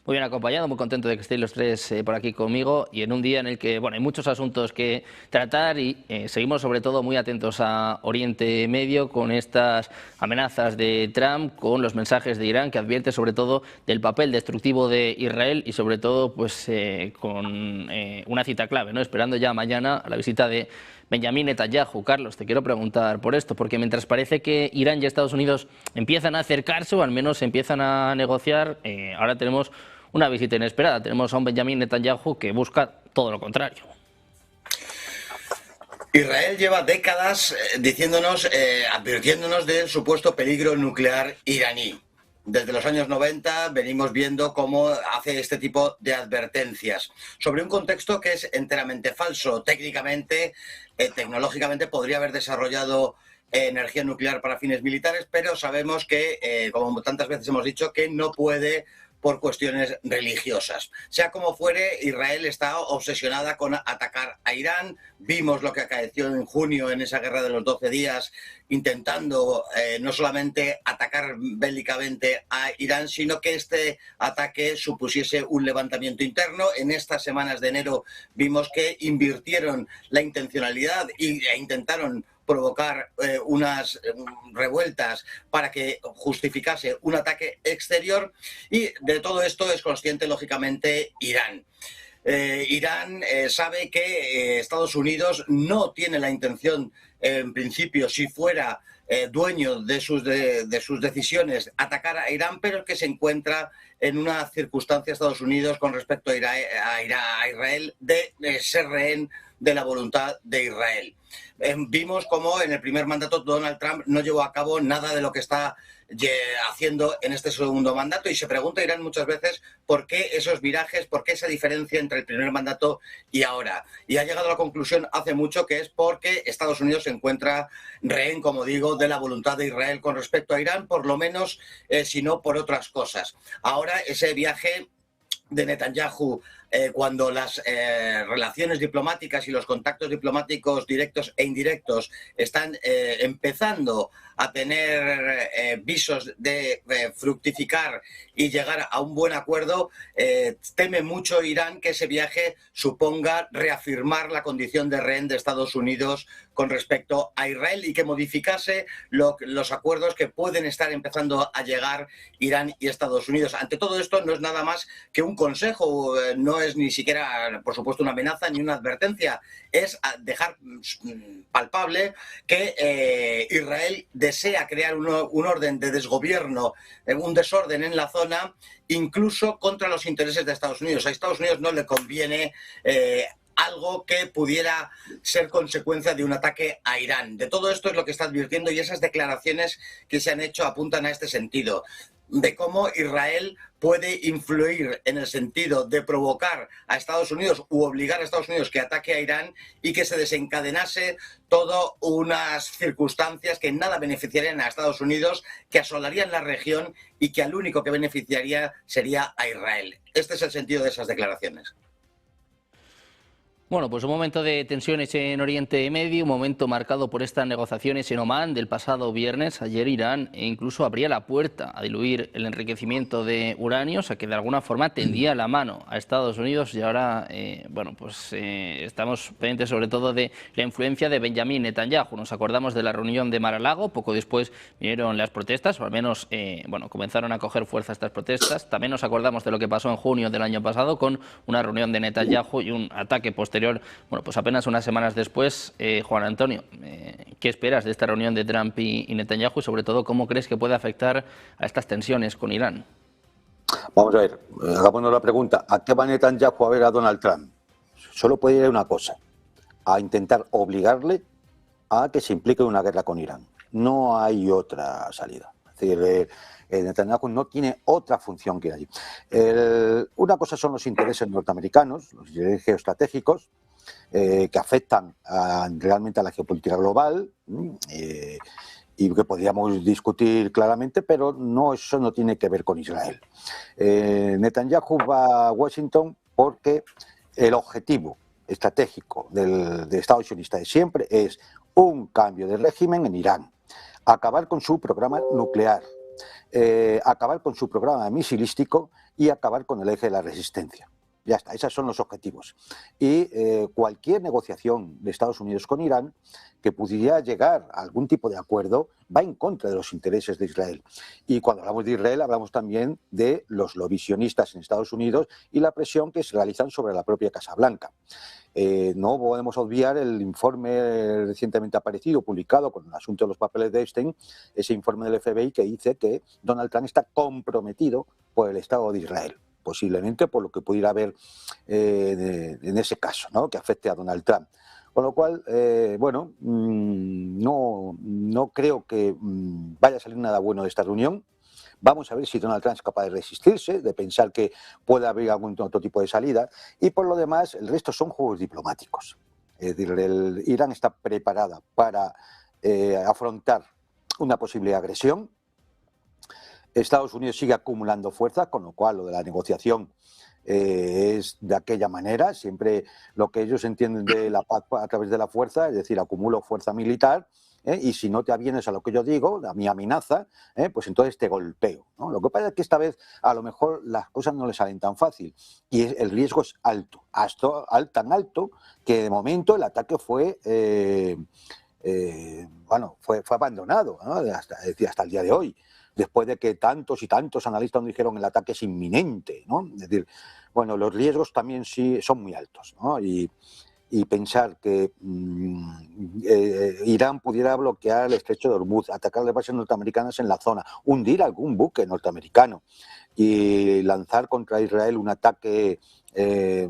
Muy bien acompañado, muy contento de que estéis los tres por aquí conmigo y en un día en el que hay muchos asuntos que tratar y seguimos sobre todo muy atentos a Oriente Medio con estas amenazas de Trump, con los mensajes de Irán que advierte sobre todo del papel destructivo de Israel y sobre todo con una cita clave, ¿no? Esperando ya mañana la visita de Benjamín Netanyahu. Carlos, te quiero preguntar por esto, porque mientras parece que Irán y Estados Unidos empiezan a acercarse o al menos empiezan a negociar, ahora tenemos una visita inesperada. Tenemos a un Benjamín Netanyahu que busca todo lo contrario. Israel lleva décadas advirtiéndonos del supuesto peligro nuclear iraní. Desde los años 90 venimos viendo cómo hace este tipo de advertencias sobre un contexto que es enteramente falso. Técnicamente, tecnológicamente podría haber desarrollado energía nuclear para fines militares, pero sabemos que, como tantas veces hemos dicho, que no puede por cuestiones religiosas. Sea como fuere, Israel está obsesionada con atacar a Irán. Vimos lo que acaeció en junio en esa guerra de los 12 días, intentando no solamente atacar bélicamente a Irán, sino que este ataque supusiese un levantamiento interno. En estas semanas de enero vimos que invirtieron la intencionalidad e intentaron provocar unas revueltas para que justificase un ataque exterior, y de todo esto es consciente lógicamente Irán. Irán sabe que Estados Unidos no tiene la intención, en principio, si fuera dueño de sus decisiones, atacar a Irán, pero que se encuentra en una circunstancia Estados Unidos con respecto a Israel de ser rehén de la voluntad de Israel. Vimos cómo en el primer mandato Donald Trump no llevó a cabo nada de lo que está haciendo en este segundo mandato, y se pregunta Irán muchas veces por qué esos virajes, por qué esa diferencia entre el primer mandato y ahora. Y ha llegado a la conclusión hace mucho que es porque Estados Unidos se encuentra rehén, como digo, de la voluntad de Israel con respecto a Irán, por lo menos si no por otras cosas. Ahora ese viaje de Netanyahu, cuando las relaciones diplomáticas y los contactos diplomáticos directos e indirectos están empezando a tener visos de fructificar y llegar a un buen acuerdo, teme mucho Irán que ese viaje suponga reafirmar la condición de rehén de Estados Unidos con respecto a Israel y que modificase los acuerdos que pueden estar empezando a llegar Irán y Estados Unidos. Ante todo esto no es nada más que un consejo, no es ni siquiera, por supuesto, una amenaza ni una advertencia, es dejar palpable que Israel desea crear un orden de desgobierno, un desorden en la zona, incluso contra los intereses de Estados Unidos. A Estados Unidos no le conviene algo que pudiera ser consecuencia de un ataque a Irán. De todo esto es lo que está advirtiendo, y esas declaraciones que se han hecho apuntan a este sentido, de cómo Israel puede influir en el sentido de provocar a Estados Unidos u obligar a Estados Unidos que ataque a Irán y que se desencadenase todas unas circunstancias que en nada beneficiarían a Estados Unidos, que asolarían la región y que al único que beneficiaría sería a Israel. Este es el sentido de esas declaraciones. Bueno, pues un momento de tensiones en Oriente Medio, un momento marcado por estas negociaciones en Omán del pasado viernes. Ayer Irán incluso abría la puerta a diluir el enriquecimiento de uranio, o sea que de alguna forma tendía la mano a Estados Unidos, y ahora estamos pendientes sobre todo de la influencia de Benjamín Netanyahu. Nos acordamos de la reunión de Mar-a-Lago, poco después vinieron las protestas, o al menos comenzaron a coger fuerza estas protestas. También nos acordamos de lo que pasó en junio del año pasado con una reunión de Netanyahu y un ataque posterior. Bueno, pues apenas unas semanas después, Juan Antonio, ¿qué esperas de esta reunión de Trump y Netanyahu y sobre todo cómo crees que puede afectar a estas tensiones con Irán? Vamos a ver, hagámonos la pregunta, ¿a qué va Netanyahu a ver a Donald Trump? Solo puede ir a una cosa, a intentar obligarle a que se implique en una guerra con Irán. No hay otra salida. Es decir, Netanyahu no tiene otra función que ir allí. Una cosa son los intereses norteamericanos, los intereses geoestratégicos, que afectan realmente a la geopolítica global, y que podríamos discutir claramente, pero eso no tiene que ver con Israel. Netanyahu va a Washington porque el objetivo estratégico de Estados Unidos de siempre es un cambio de régimen en Irán, acabar con su programa nuclear, acabar con su programa misilístico y acabar con el eje de la resistencia. Ya está, esos son los objetivos. Y cualquier negociación de Estados Unidos con Irán que pudiera llegar a algún tipo de acuerdo va en contra de los intereses de Israel. Y cuando hablamos de Israel hablamos también de los lobisionistas en Estados Unidos y la presión que se realizan sobre la propia Casa Blanca. No podemos obviar el informe recientemente aparecido, publicado con el asunto de los papeles de Epstein, ese informe del FBI que dice que Donald Trump está comprometido por el Estado de Israel, posiblemente por lo que pudiera haber en ese caso, ¿no?, que afecte a Donald Trump. Con lo cual, bueno, no creo que vaya a salir nada bueno de esta reunión. Vamos a ver si Donald Trump es capaz de resistirse, de pensar que puede haber algún otro tipo de salida. Y por lo demás, el resto son juegos diplomáticos. Es decir, Irán está preparada para afrontar una posible agresión. Estados Unidos sigue acumulando fuerzas, con lo cual lo de la negociación es de aquella manera. Siempre lo que ellos entienden de la paz a través de la fuerza, es decir, acumulo fuerza militar, y si no te avienes a lo que yo digo, a mi amenaza, pues entonces te golpeo, ¿no? Lo que pasa es que esta vez a lo mejor las cosas no le salen tan fácil y el riesgo es alto, tan alto que de momento el ataque fue... bueno, fue abandonado, ¿no?, hasta el día de hoy, después de que tantos y tantos analistas nos dijeron el ataque es inminente, ¿no? Es decir, bueno, los riesgos también sí son muy altos, ¿no? Y pensar que Irán pudiera bloquear el estrecho de Hormuz, atacar las bases norteamericanas en la zona, hundir algún buque norteamericano y lanzar contra Israel un ataque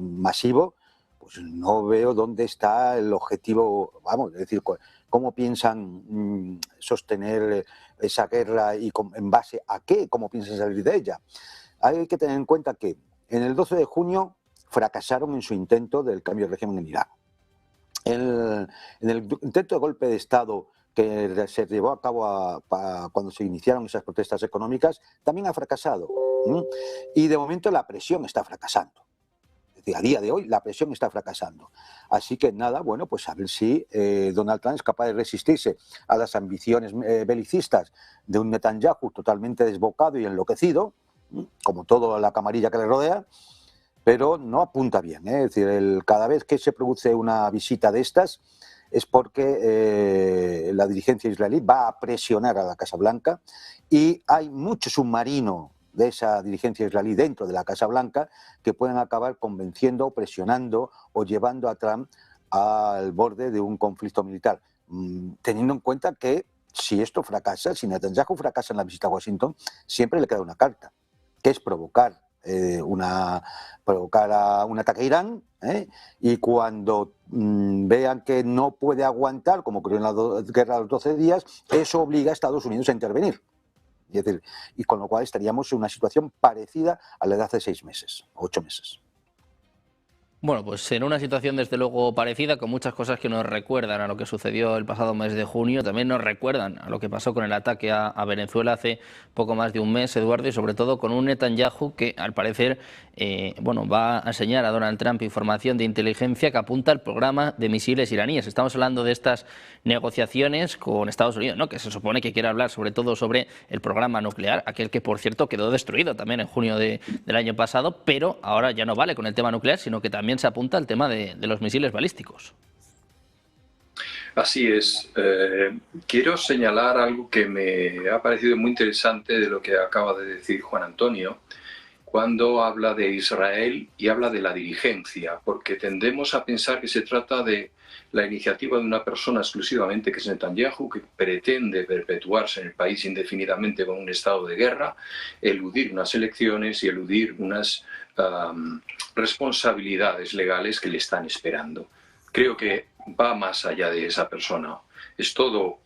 masivo, pues no veo dónde está el objetivo, vamos, es decir, cómo piensan sostener esa guerra y en base a qué, cómo piensan salir de ella. Hay que tener en cuenta que en el 12 de junio fracasaron en su intento del cambio de régimen en Irán. En el intento de golpe de Estado que se llevó a cabo cuando se iniciaron esas protestas económicas, también ha fracasado. Y de momento la presión está fracasando. Es decir, a día de hoy la presión está fracasando. Así que nada, bueno, pues a ver si Donald Trump es capaz de resistirse a las ambiciones belicistas de un Netanyahu totalmente desbocado y enloquecido, como toda la camarilla que le rodea, pero no apunta bien, ¿eh? Es decir, cada vez que se produce una visita de estas es porque la dirigencia israelí va a presionar a la Casa Blanca y hay mucho submarino de esa dirigencia israelí dentro de la Casa Blanca que pueden acabar convenciendo, presionando o llevando a Trump al borde de un conflicto militar, teniendo en cuenta que si esto fracasa, si Netanyahu fracasa en la visita a Washington, siempre le queda una carta, que es provocar un ataque a Irán, y cuando vean que no puede aguantar, como ocurrió en la guerra de los 12 días, eso obliga a Estados Unidos a intervenir. Es decir, y con lo cual estaríamos en una situación parecida a la de hace 6 meses, 8 meses. Bueno, pues en una situación desde luego parecida, con muchas cosas que nos recuerdan a lo que sucedió el pasado mes de junio, también nos recuerdan a lo que pasó con el ataque a Venezuela hace poco más de un mes, Eduardo, y sobre todo con un Netanyahu que al parecer bueno, va a enseñar a Donald Trump información de inteligencia que apunta al programa de misiles iraníes. Estamos hablando de estas negociaciones con Estados Unidos, ¿no?, que se supone que quiere hablar sobre todo sobre el programa nuclear, aquel que por cierto quedó destruido también en junio del año pasado, pero ahora ya no vale con el tema nuclear, sino que también se apunta al tema de los misiles balísticos. Así es. Quiero señalar algo que me ha parecido muy interesante de lo que acaba de decir Juan Antonio, cuando habla de Israel y habla de la dirigencia, porque tendemos a pensar que se trata de la iniciativa de una persona exclusivamente, que es Netanyahu, que pretende perpetuarse en el país indefinidamente con un estado de guerra, eludir unas elecciones y eludir unas responsabilidades legales que le están esperando. Creo que va más allá de esa persona. Es todo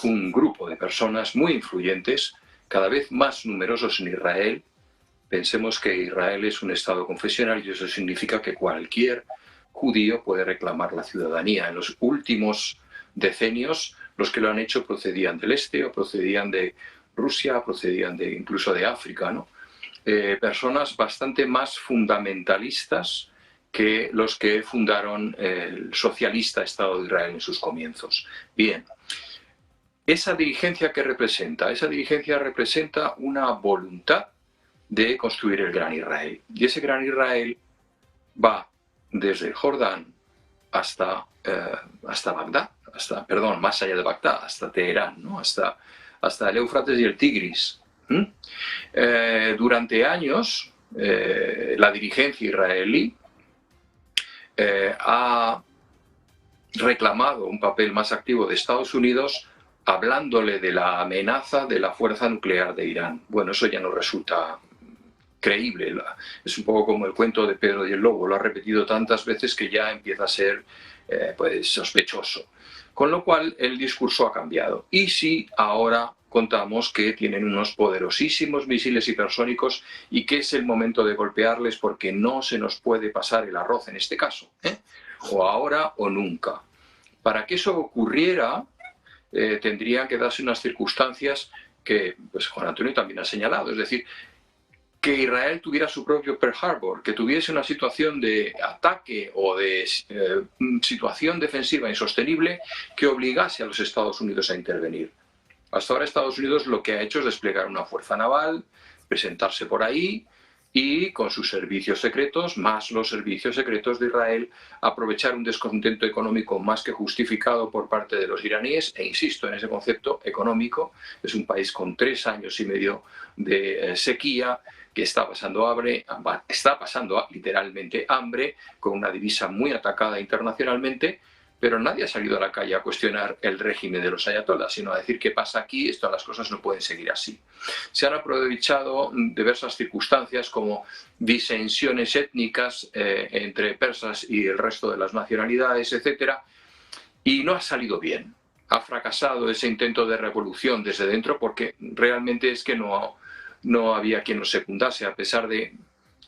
un grupo de personas muy influyentes, cada vez más numerosos en Israel. Pensemos que Israel es un estado confesional y eso significa que cualquier judío puede reclamar la ciudadanía. En los últimos decenios, los que lo han hecho procedían del este o procedían de Rusia, procedían incluso de África, ¿no? Personas bastante más fundamentalistas que los que fundaron el socialista Estado de Israel en sus comienzos. Bien, ¿esa dirigencia qué representa? Esa dirigencia representa una voluntad de construir el Gran Israel. Y ese Gran Israel va desde el Jordán hasta Bagdad, perdón, más allá de Bagdad, hasta Teherán, ¿no? hasta el Éufrates y el Tigris. Durante años, la dirigencia israelí ha reclamado un papel más activo de Estados Unidos, hablándole de la amenaza de la fuerza nuclear de Irán. Bueno, eso ya no resulta creíble. Es un poco como el cuento de Pedro y el Lobo. Lo ha repetido tantas veces que ya empieza a ser pues sospechoso. Con lo cual, el discurso ha cambiado. Y sí, ahora contamos que tienen unos poderosísimos misiles hipersónicos y que es el momento de golpearles porque no se nos puede pasar el arroz en este caso. O ahora o nunca. Para que eso ocurriera, tendrían que darse unas circunstancias que pues, Juan Antonio también ha señalado. Es decir, que Israel tuviera su propio Pearl Harbor, que tuviese una situación de ataque o de situación defensiva insostenible que obligase a los Estados Unidos a intervenir. Hasta ahora Estados Unidos lo que ha hecho es desplegar una fuerza naval, presentarse por ahí y con sus servicios secretos, más los servicios secretos de Israel, aprovechar un descontento económico más que justificado por parte de los iraníes, e insisto en ese concepto económico. Es un país con 3 años y medio de sequía, que está pasando literalmente hambre, con una divisa muy atacada internacionalmente, pero nadie ha salido a la calle a cuestionar el régimen de los ayatolás, sino a decir qué pasa aquí, las cosas no pueden seguir así. Se han aprovechado diversas circunstancias como disensiones étnicas entre persas y el resto de las nacionalidades, etc. Y no ha salido bien. Ha fracasado ese intento de revolución desde dentro porque realmente es que no había quien nos secundase, a pesar de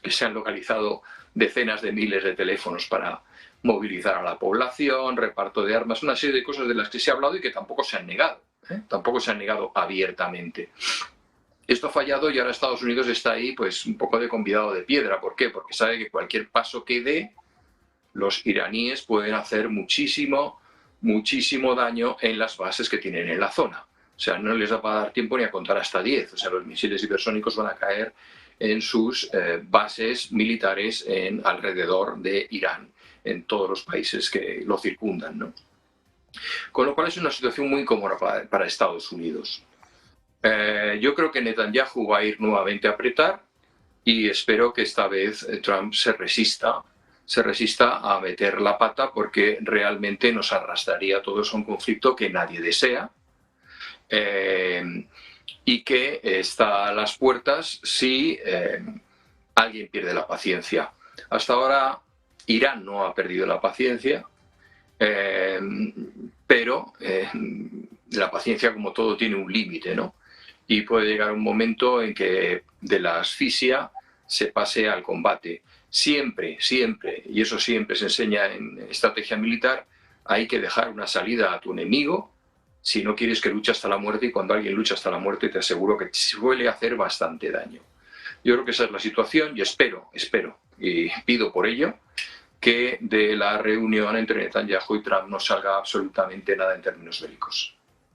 que se han localizado decenas de miles de teléfonos para movilizar a la población, reparto de armas, una serie de cosas de las que se ha hablado y que tampoco se han negado, tampoco se han negado abiertamente. Esto ha fallado y ahora Estados Unidos está ahí pues un poco de convidado de piedra. ¿Por qué? Porque sabe que cualquier paso que dé, los iraníes pueden hacer muchísimo daño en las bases que tienen en la zona. O sea, no les va a dar tiempo ni a contar hasta 10. O sea, los misiles hipersónicos van a caer en sus bases militares alrededor de Irán, en todos los países que lo circundan, ¿no? Con lo cual es una situación muy incómoda para Estados Unidos. Yo creo que Netanyahu va a ir nuevamente a apretar y espero que esta vez Trump se resista a meter la pata, porque realmente nos arrastraría a todos a un conflicto que nadie desea. Y que está a las puertas si alguien pierde la paciencia. Hasta ahora Irán no ha perdido la paciencia, pero la paciencia, como todo, tiene un límite, ¿no? Y puede llegar un momento en que de la asfixia se pase al combate. Siempre, y eso siempre se enseña en estrategia militar, hay que dejar una salida a tu enemigo si no quieres que luche hasta la muerte, y cuando alguien lucha hasta la muerte te aseguro que suele hacer bastante daño. Yo creo que esa es la situación y espero, y pido por ello, que de la reunión entre Netanyahu y Trump no salga absolutamente nada en términos bélicos.